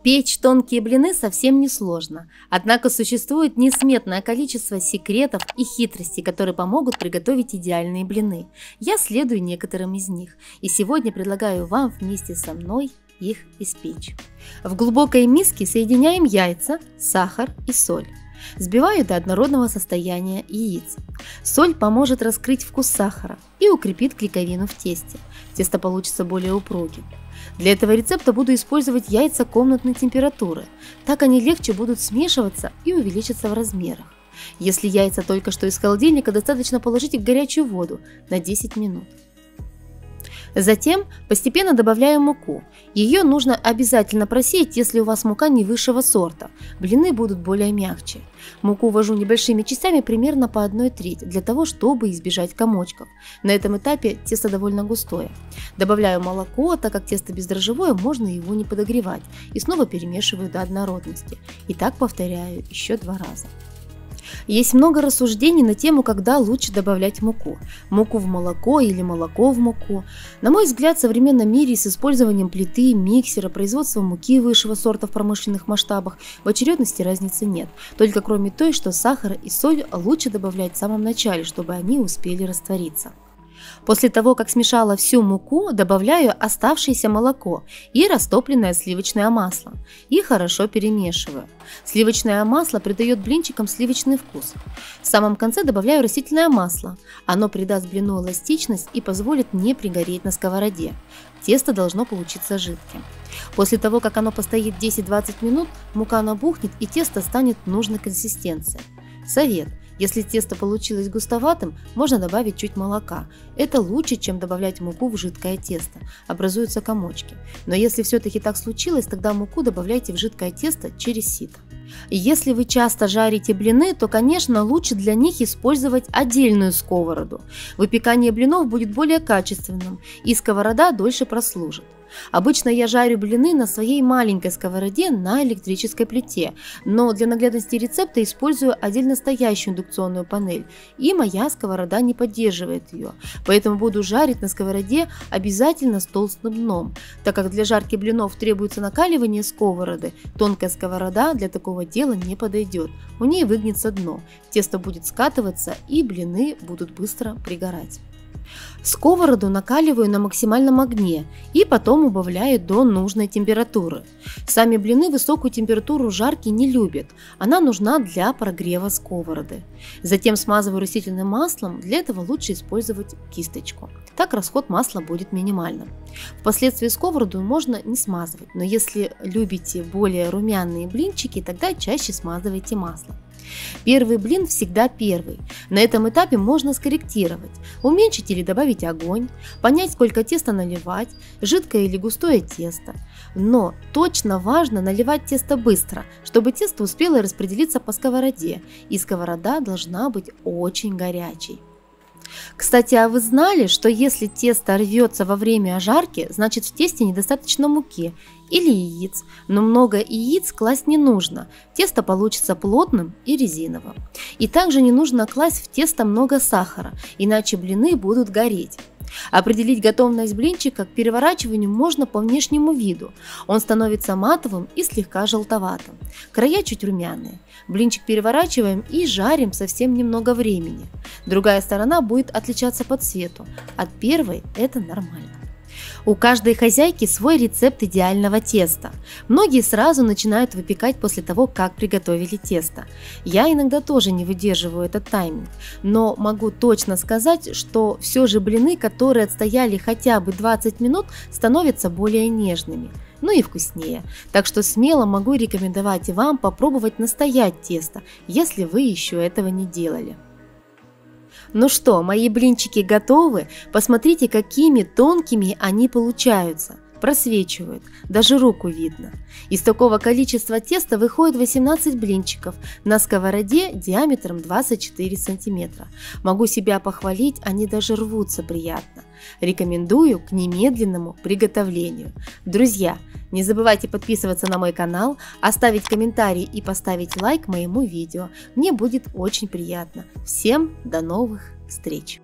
Печь тонкие блины совсем не сложно, однако существует несметное количество секретов и хитростей, которые помогут приготовить идеальные блины. Я следую некоторым из них, и сегодня предлагаю вам вместе со мной их испечь. В глубокой миске соединяем яйца, сахар и соль. Взбиваю до однородного состояния яиц. Соль поможет раскрыть вкус сахара и укрепит клейковину в тесте. Тесто получится более упругим. Для этого рецепта буду использовать яйца комнатной температуры. Так они легче будут смешиваться и увеличатся в размерах. Если яйца только что из холодильника, достаточно положить их в горячую воду на 10 минут. Затем постепенно добавляю муку. Ее нужно обязательно просеять, если у вас мука не высшего сорта. Блины будут более мягче. Муку ввожу небольшими частями, примерно по 1/3, для того, чтобы избежать комочков. На этом этапе тесто довольно густое. Добавляю молоко, так как тесто бездрожжевое, можно его не подогревать. И снова перемешиваю до однородности. И так повторяю еще 2 раза. Есть много рассуждений на тему, когда лучше добавлять муку. Муку в молоко или молоко в муку. На мой взгляд, в современном мире с использованием плиты, миксера, производства муки высшего сорта в промышленных масштабах в очередности разницы нет. Только кроме той, что сахар и соль лучше добавлять в самом начале, чтобы они успели раствориться. После того, как смешала всю муку, добавляю оставшееся молоко и растопленное сливочное масло и хорошо перемешиваю. Сливочное масло придает блинчикам сливочный вкус. В самом конце добавляю растительное масло. Оно придаст блину эластичность и позволит не пригореть на сковороде. Тесто должно получиться жидким. После того, как оно постоит 10-20 минут, мука набухнет и тесто станет нужной консистенции. Совет. Если тесто получилось густоватым, можно добавить чуть молока. Это лучше, чем добавлять муку в жидкое тесто. Образуются комочки. Но если все-таки так случилось, тогда муку добавляйте в жидкое тесто через сито. Если вы часто жарите блины, то, конечно, лучше для них использовать отдельную сковороду. Выпекание блинов будет более качественным, и сковорода дольше прослужит. Обычно я жарю блины на своей маленькой сковороде на электрической плите, но для наглядности рецепта использую отдельно стоящую индукционную панель, и моя сковорода не поддерживает ее, поэтому буду жарить на сковороде обязательно с толстым дном. Так как для жарки блинов требуется накаливание сковороды, тонкая сковорода для такого дела не подойдет, у ней выгнется дно, тесто будет скатываться и блины будут быстро пригорать. Сковороду накаливаю на максимальном огне и потом убавляю до нужной температуры. Сами блины высокую температуру жарки не любят, она нужна для прогрева сковороды. Затем смазываю растительным маслом, для этого лучше использовать кисточку. Так расход масла будет минимальным. Впоследствии сковороду можно не смазывать, но если любите более румяные блинчики, тогда чаще смазывайте маслом. Первый блин всегда первый. На этом этапе можно скорректировать, уменьшить или добавить огонь, понять, сколько теста наливать, жидкое или густое тесто. Но точно важно наливать тесто быстро, чтобы тесто успело распределиться по сковороде, и сковорода должна быть очень горячей. Кстати, а вы знали, что если тесто рвется во время жарки, значит в тесте недостаточно муки или яиц, но много яиц класть не нужно, тесто получится плотным и резиновым. И также не нужно класть в тесто много сахара, иначе блины будут гореть. Определить готовность блинчика к переворачиванию можно по внешнему виду. Он становится матовым и слегка желтоватым. Края чуть румяные. Блинчик переворачиваем и жарим совсем немного времени. Другая сторона будет отличаться по цвету. От первой это нормально. У каждой хозяйки свой рецепт идеального теста. Многие сразу начинают выпекать после того, как приготовили тесто. Я иногда тоже не выдерживаю этот тайминг, но могу точно сказать, что все же блины, которые отстояли хотя бы 20 минут, становятся более нежными, ну и вкуснее. Так что смело могу рекомендовать вам попробовать настоять тесто, если вы еще этого не делали. Ну что, мои блинчики готовы? Посмотрите, какими тонкими они получаются. Просвечивают, даже руку видно. Из такого количества теста выходит 18 блинчиков на сковороде диаметром 24 см. Могу себя похвалить, они даже рвутся приятно. Рекомендую к немедленному приготовлению. Друзья, не забывайте подписываться на мой канал, оставить комментарий и поставить лайк моему видео. Мне будет очень приятно. Всем до новых встреч!